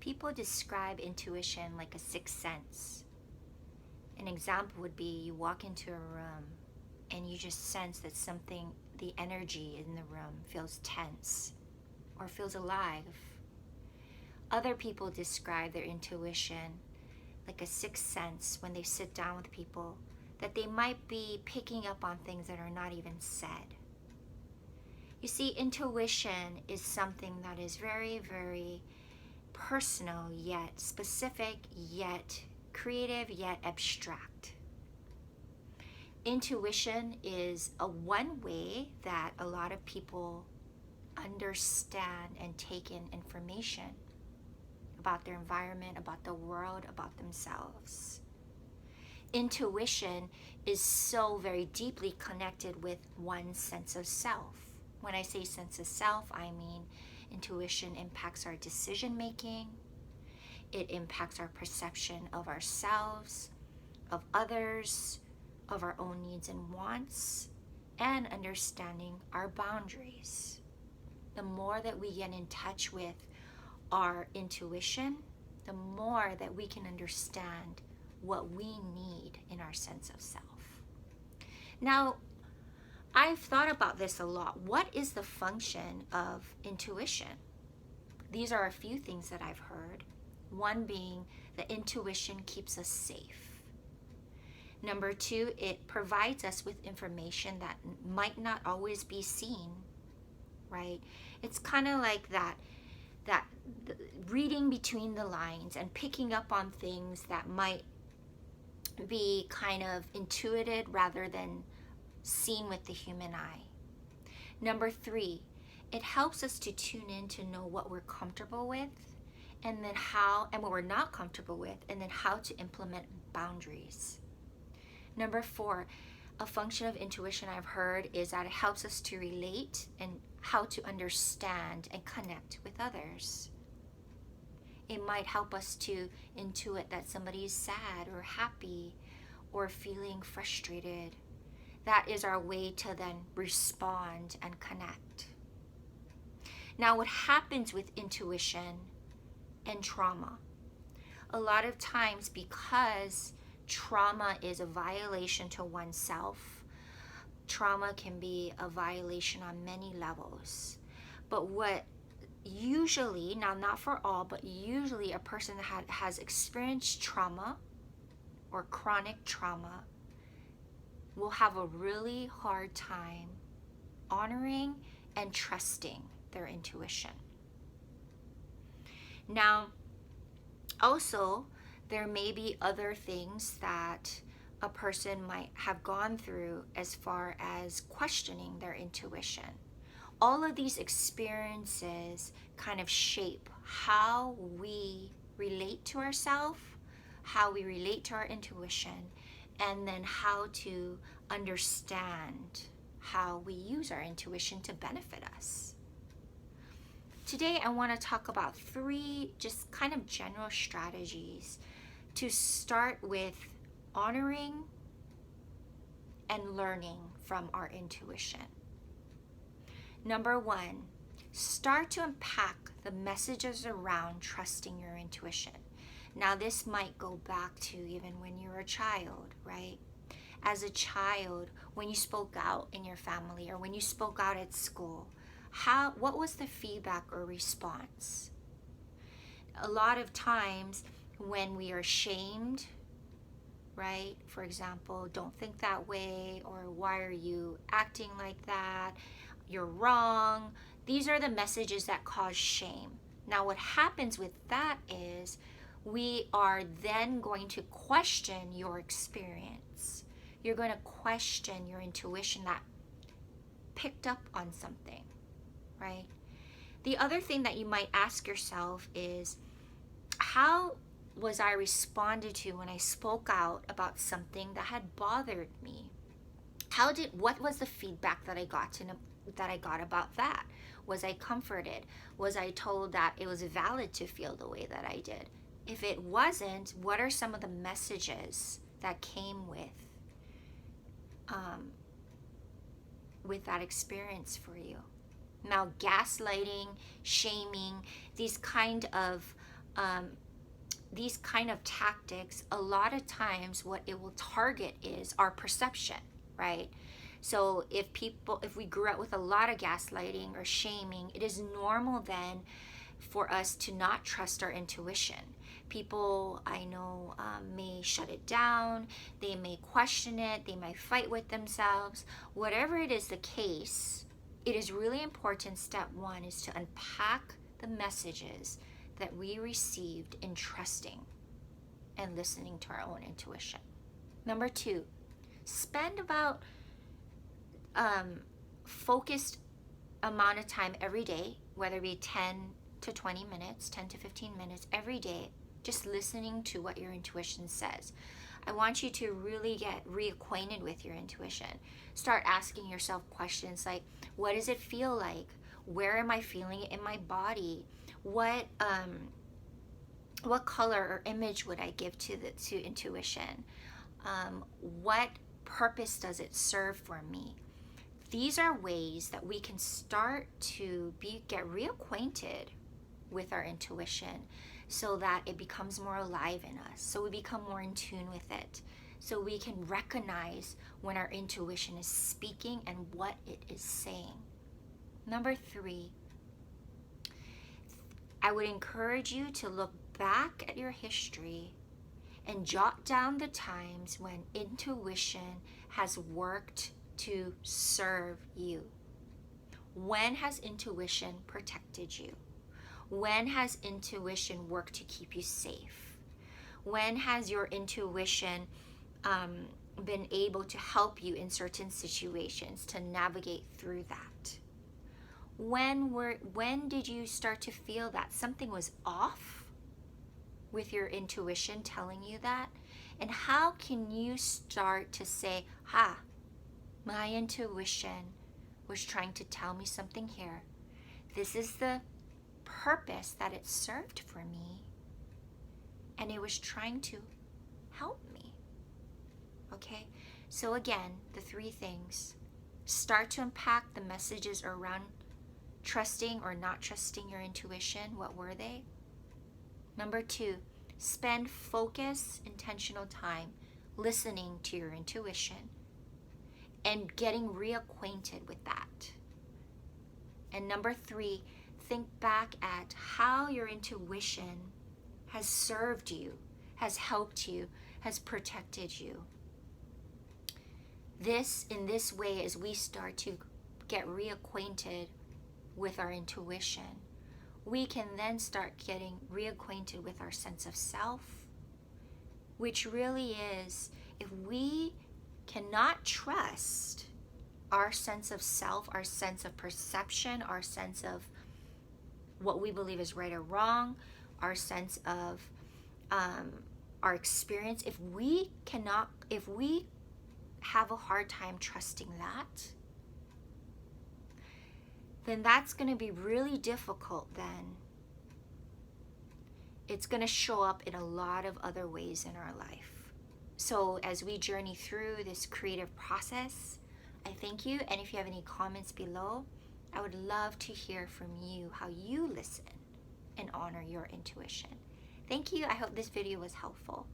People describe intuition like a sixth sense. An example would be you walk into a room and you just sense that something, the energy in the room feels tense or feels alive. Other people describe their intuition like a sixth sense when they sit down with people, that they might be picking up on things that are not even said. You see, intuition is something that is very, very personal, yet specific, yet creative, yet abstract. Intuition is a one way that a lot of people understand and take in information about their environment, about the world, about themselves. Intuition is so very deeply connected with one's sense of self. When I say sense of self, I mean intuition impacts our decision making. It impacts our perception of ourselves, of others, of our own needs and wants, and understanding our boundaries. The more that we get in touch with our intuition, the more that we can understand what we need in our sense of self. Now, I've thought about this a lot. What is the function of intuition? These are a few things that I've heard. One being that intuition keeps us safe. Number two, it provides us with information that might not always be seen, right? It's kind of like that reading between the lines and picking up on things that might be kind of intuited rather than seen with the human eye. Number three, it helps us to tune in to know what we're comfortable with and then how, and what we're not comfortable with, and then how to implement boundaries. Number four, a function of intuition I've heard is that it helps us to relate and how to understand and connect with others. It might help us to intuit that somebody is sad or happy or feeling frustrated. That is our way to then respond and connect. Now, what happens with intuition and trauma? A lot of times, because trauma is a violation to oneself, trauma can be a violation on many levels. But what usually, now not for all, but usually a person that has experienced trauma or chronic trauma will have a really hard time honoring and trusting their intuition. Now, also, there may be other things that a person might have gone through as far as questioning their intuition. All of these experiences kind of shape how we relate to ourselves, how we relate to our intuition, and then how to understand how we use our intuition to benefit us. Today, I want to talk about 3 just kind of general strategies to start with honoring and learning from our intuition. Number 1, start to unpack the messages around trusting your intuition. Now, this might go back to even when you were a child, right? As a child, when you spoke out in your family or when you spoke out at school, what was the feedback or response? A lot of times when we are shamed, right? For example, don't think that way, or why are you acting like that? You're wrong. These are the messages that cause shame. Now, what happens with that is we are then going to question your experience. You're going to question your intuition that picked up on something, right? The other thing that you might ask yourself is, how was I responded to when I spoke out about something that had bothered me? What was the feedback that I got about that? Was I comforted? Was I told that it was valid to feel the way that I did? If it wasn't, what are some of the messages that came with that experience for you? Now, gaslighting, shaming, these kind of um, these kind of tactics, a lot of times what it will target is our perception, right? So if we grew up with a lot of gaslighting or shaming, it is normal then for us to not trust our intuition. People I know may shut it down, they may question it, they may fight with themselves. Whatever it is the case, it is really important. Step one is to unpack the messages that we received in trusting and listening to our own intuition. Number two, spend about focused amount of time every day, whether it be 10 to 20 minutes, 10 to 15 minutes every day, just listening to what your intuition says. I want you to really get reacquainted with your intuition. Start asking yourself questions like, what does it feel like? Where am I feeling it in my body? What color or image would I give to intuition? What purpose does it serve for me? These are ways that we can start to get reacquainted with our intuition so that it becomes more alive in us, so we become more in tune with it, so we can recognize when our intuition is speaking and what it is saying. Number three, I would encourage you to look back at your history and jot down the times when intuition has worked to serve you. When has intuition protected you? When has intuition worked to keep you safe? When has your intuition been able to help you in certain situations to navigate through that? When did you start to feel that something was off with your intuition telling you that? And how can you start to say, my intuition was trying to tell me something here. This is the purpose that it served for me, and it was trying to help me. Okay? So again, the three things. Start to unpack the messages around trusting or not trusting your intuition. What were they? Number two, spend focused, intentional time listening to your intuition and getting reacquainted with that. And number three, think back at how your intuition has served you, has helped you, has protected you. In this way, as we start to get reacquainted with our intuition, we can then start getting reacquainted with our sense of self, which really is, if we cannot trust our sense of self, our sense of perception, our sense of what we believe is right or wrong, our sense of our experience, if we have a hard time trusting that, then that's going to be really difficult then. It's going to show up in a lot of other ways in our life. So as we journey through this creative process, I thank you. And if you have any comments below, I would love to hear from you how you listen and honor your intuition. Thank you. I hope this video was helpful.